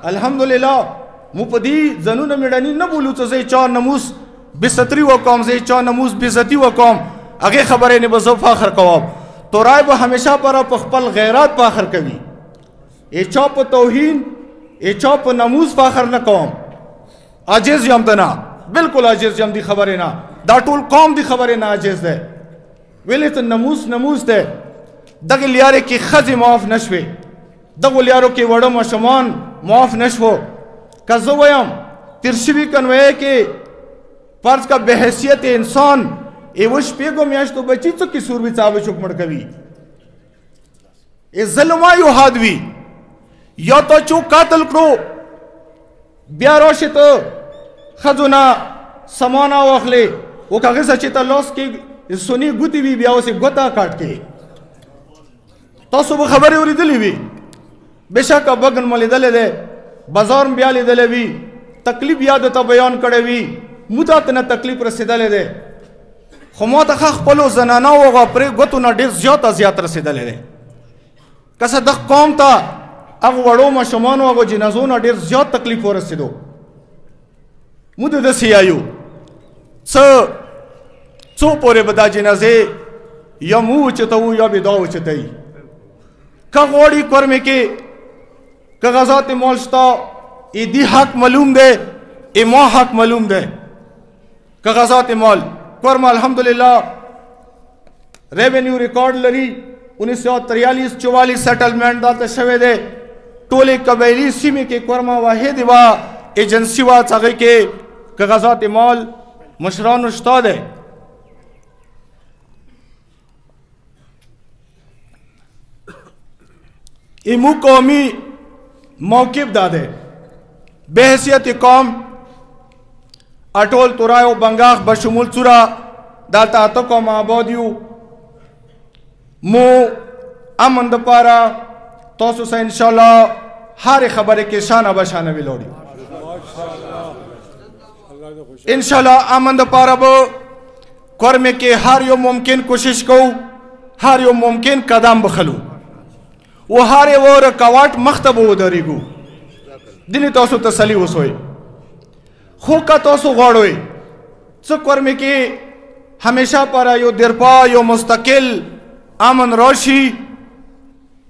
अल्हम्दुलिल्लाह मुपदी जनून मिड़नी न बोलू तो से चौ नमूस बिसतरी व कौम से चौ नमूस बिजती व कौम आगे खबर ने बजो फाखर कवाब तो राय वो हमेशा पर पखपल गैरात फाखर कभी ए चौप तौहीन ए चौप नमूस फाखर न कौम आजिज यमतना बिल्कुल आजिज यम दी खबर ना दाटूल कौम दी खबर ना आजिज दे वेले तो नमूस नमूस दे दगल यारे की खज माफ नशवे दगल यारो के वड़ो मशमान माफ नशवो कज़ोयम तिरशवी कन्वे के फर्ज का बेहसियत इंसान एवश पेगो म्याश तो बची तो किसूर भी चावे चुक मड़ कभी ए ज़ल्मा यो हादवी या तो चुक कातल करो ब्यारोश तो खजुना समाना वखले वो कागज सचिता लॉस की सुनी गुती भी ब्याह से गोता काट के तो सुबह खबर उरी दिली भी बेशक बगन मले दले दे बाजार में ब्याली दले भी तकलीफ याद तो बयान करे भी मुदात न तकलीफ रसीदले दे खमोत खख पलो जनाना होगा प्रे गोतु न डेज ज्यादा रसीदले दे कसा दख कौम था अब वड़ो में शमान होगा जिनाजो न डेज ज्यादा तकलीफ हो रसीदो मुद्दे दसी आयु सो पोरे बदा जिनाजे या मुँह चताऊ या बिदाऊ चताई का गोड़ी कर्मे के कागजात मोलस्ता ईदी हक मालूम दे इमा हक मालूम दे कागजात मोल कर्म अल्हम्दुलिल्लाह रेवेन्यू रिकॉर्ड लरी 1943-44 सेटलमेंट दाते शवे दे टोले कबैली सीमी के कर्मा वाहिद वा एजेंसी वा चागे के कागजात मोल मशरान उस्ताद है इमू कौमी मौकिब दादे बेहसियत कौम अटोल तुरायो बंगाख बशमुल चुरा दाता तो कौम आबादियु मु अमन दपारा तो से इंशाल्लाह हर खबर के शाना बशाना बिलोड़ी इंशाल्लाह अमन दपारा बो कर्मे के हर यो मुमकिन कोशिश को हर यो मुमकिन कदम बखलू वो हारे वो रकावट मख्तब वो दरीगु दिनी तोसो तसली उसोए खो का तोसो गौड़ोए सो कर्मे के हमेशा पर यो दिरपा यो मुस्तकिल अमन रोशी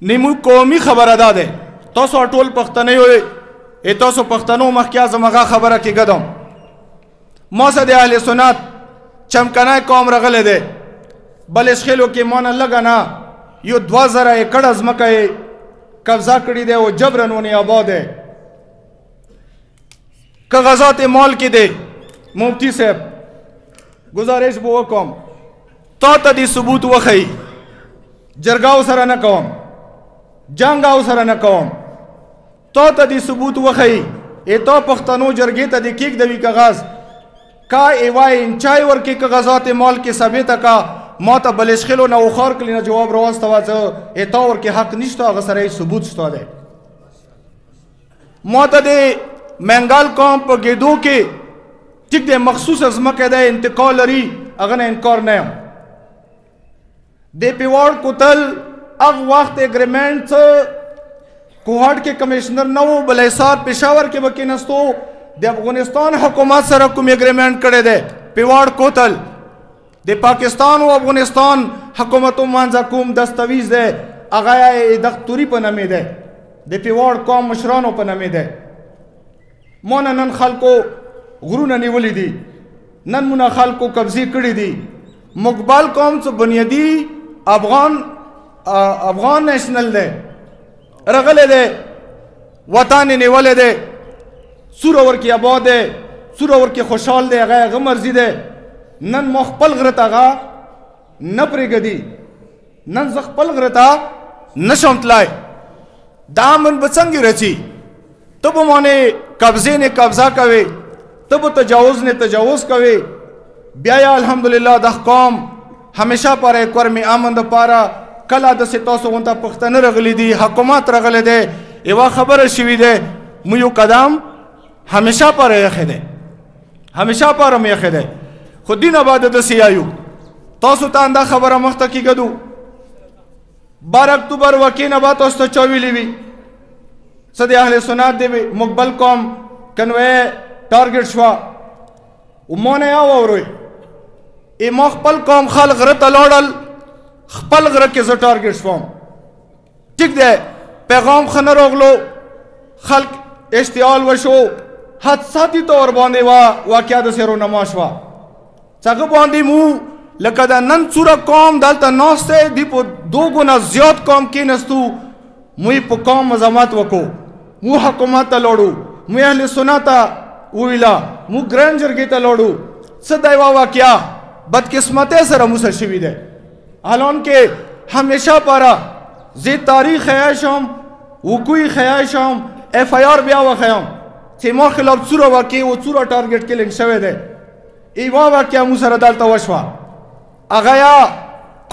निमु कौमी खबर अदा दे तोसो अटोल पख्तने होए ए तोसो पख्तनो मखिया जमगा खबर की गदम मौसद अहले सुन्नत चमकना कौम रगले दे बलिशखेलो के मन लगना यो 2000 एकड़ अजमका कब्जा करी दे वो जबरन उन्हें आबाद है कागजात मॉल के दे मुफ्ती साहब गुजारिश वो कौम तो तदी सबूत वखई जरगाव सरा न कौम जंगाव सरा न कौम तो तदी सबूत वखई ए तो पख्तनो जरगे तदी किक दवी कागज का एवाए इंचाई वर के कागजात मॉल के सबेत का मौत बलिशखिलो ना उखार के लिए जवाब रवाज तवाज एतौर के हक निश्तो अगसर सबूत स्तो दे मौत दे मंगाल कौम पर गेदो के ठीक दे मखसूस अजमक दे इंतकाल लरी अगन इनकार नया दे पिवाड़ कुतल अब वक्त एग्रीमेंट कोहाट के कमिश्नर नवो बलेसार पेशावर के वकीनस्तो दे अफगानिस्तान हुकूमत सर हुकुम एग्रीमेंट करे दे पिवाड़ कोतल दे पाकिस्तान व अफगानिस्तान हुकूमतों मंजकुम दस्तावेज दे अगाया दख्तुरी पर नमे दे दे पिवाड़ कौम मुशरानों पर नमे दे मोना नन खाल को गुरु ननी वली दी नन मुना खाल को कब्जी कड़ी दी मुकबाल कौम से बुनियादी अफगान नेशनल दे रगले दे वतान निवले दे सुरोवर की आबाद दे सुरोवर की खुशहाल दे अगाया गमर्जी दे नन मुखपल गरतागा न प्रेगदी नन जखपल गरता न शमतलाय दामन बचंगी रची तब माने कब्जे ने कब्जा कवे तब तजावुज ने तजावुज कवे ब्याया अल्हम्दुलिल्लाह दह कौम हमेशा पर एक वर में आमंद पारा कला दसे तोसो उनता पुख्तन रगली दी हुकूमत रगले दे एवा खबर शिवी दे मुयु कदम हमेशा पर यखे दे हमेशा पर हम यखे दे खुदी नबादत से आयु तोसो तांदा खबर मख्त की गदू 12 अक्टूबर वकी नबा तोस्तो 24 लीवी صد اهل سنت دی مقبل قوم کنوی ټارګټ شوا ومونه یا وروي ای ما خپل قوم خلق غره ته لاړل خپل غره کې زه ټارګټ شوم ټیک دی پیغام خنه راغلو خلق اشتعال وشو حادثاتي طور باندې واقعیا د سیرونما شوه څنګه باندې مو لکه دا نن څوره قوم دلته ناسته دی په 2 ګنا زیات قوم کېنستو موږ په قوم مزامات وکړو مو حکومت ته لاړو مو اهل سنت ویلا مو ګران جرګې ته لاړو څه دی واقعیا بدقسمتۍ سره موسه شوي دی حالان کې همیشه پاره زه تاریخ خیاشم وقوعی خیاشم اف آی آر بیا وخیام چې ما خلاف څوره واقع و څوره ټارګټ کلینګ شوی دی ایوا واقعیا مو سره دلته وشوه هغه یا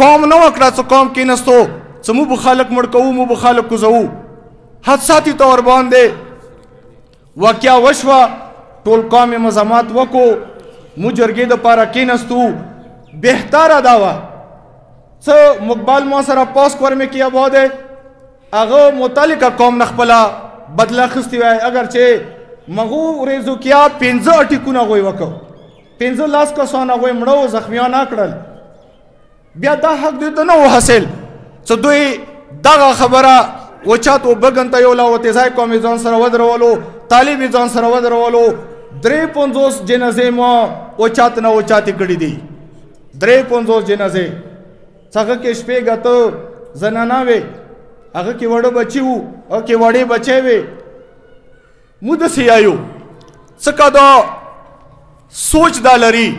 قوم نه وکړه څه قوم کېنستو څه مو به خلک مړ کوو مو به خلک کوزوو حادثاتي طور باندې واقعیا وشوه ټول قوم یې مزامات وکړو مو جرګې دپاره کېنستو بهتره دا وه څه مقبل ما سره پاس کورمې کې اباد دی هغه متعلقه قوم نه خپله بدله اخیستې وای اگر چې مغو ورځو کیا 15 اټیکونه هغوی وکړو 15 کسان هغوی مړه و زخمیان نه کړل بیا دا حق دوی ته نه و حاصل څه دوی دغه خبره وچات و بګن ته یولا و تیزای قوم یې ځان سره ودرولو طالب یې ځان سره ودرولو 53 جنازې ما وچات نه وچاتې کړي دي 53 جنازې څنګه کې شپې غته زنانه وي هغه کې وړو بچي وو او کې وړې بچي وي مود سیایو څکا دا سوچ دا لري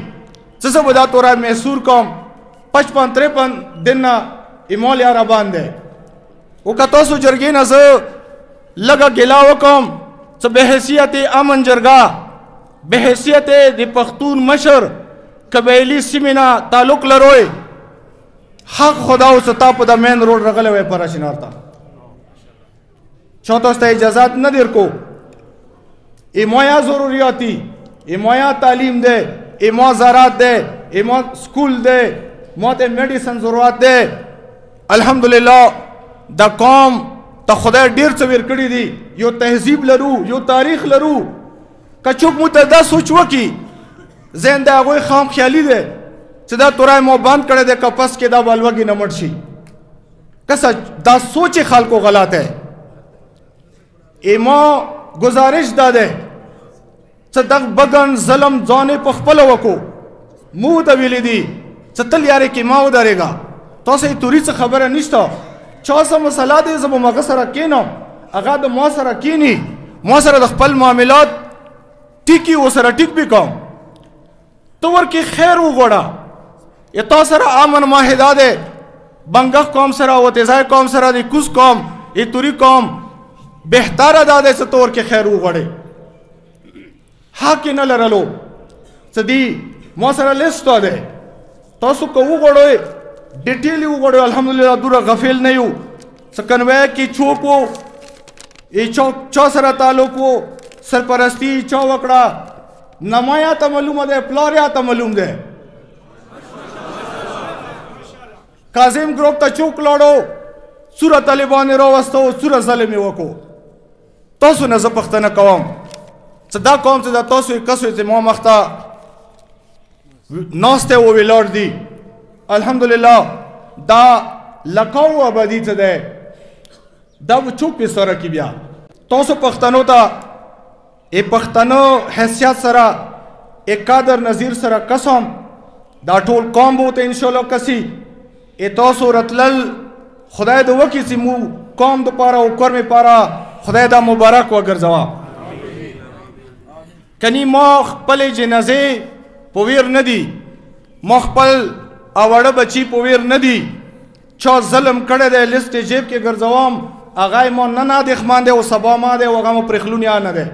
څه به دا تورا محسور کوم 55-53 دن ایمال یاره باندې وکړه سو جرګې نه زه لږه ګیلا وکم څه به حیثیت امن جرګه به حیثیت د پښتون مشر قبایلي سیمې نه تعلق لروي حق خدا او ستا په د مین روډ رغلی وی پراشینار ته چا تاسو ته اجازت نه درکو ایمایا ضروریاتی ایمایا تعلیم ده ایما زراعت ده ایما سکول ده ما ته میډیسن ضرورت ده الحمدلله دا قوم ته خدای ډیر څه ورکړي دي یو تهذیب لرو یو تاریخ لرو کچوک مو ته دا سوچ وکي زنده هغوی خام خیالي ده چې دا تورای مو بند کړی دی کپس کې دا بالوګي نه مړ شي کسا دا سوچ خلکو غلط ہے ایما گزارش دا ده څه دغ بګن ظلم ځانې په خپله وکړو مو ته ویلی دي څه تل یارې کې ما ودرېږه تاسو یې توري څه خبره نشته چا څه مسله دی زه به مغه سره کښېنم هغه د ما سره کښېني ما سره د خپل معاملات ټیکي ورسره ټیک به کوم ته ورکې خیر وغواړه یا تا سره امن معاهده دی بنګښ قوم سره وتیزای قوم سره د کوز قوم ای توري قوم بهتره دا دی چې ته ورکې خیر وغواړې حق یې نه لرلو څه دي ما سره لیسټ دی تاسو که وغواړئ ډیټیل یې وغواړئ الحمدلله دوره غفل نه یو څه کنوی کې چوک و چا سره تعلق و سرپرستی چا وکړه نمایا ته معلومه دی پلار یا ته معلوم دی کاظم گروپ ته چوک لاړو څوره طالبان یې راوستو څوره ظلم یې وکړو تاسو نه زه پوښتنه کوم څه دا قوم چې دا تاسو یې کس چې ما مخته ناستی و ولاړ دي الحمدلله دا لقاو ابدي څه دی دا به چوک پې سره کې بیا تاسو پښتنو ته پښتنو حیثیت سره قادر نظیر سره قسم دا ټول قوم به ورته انشاءالله کسي تاسو رتلل خدای د وکړي چې مو قوم دپاره او کور مې پاره خدای دا مبارک وګرځوه کنی ما خپلې جنازې په ویر نه دي ما خپل اوړه بچي په ویر نه دي چا ظلم کړی دی لسټ یې جیب کې ګرځوم هغه یې ما نن ادېخمان دی او سبا ما دی او هغه مو پرېخلونیا نه دی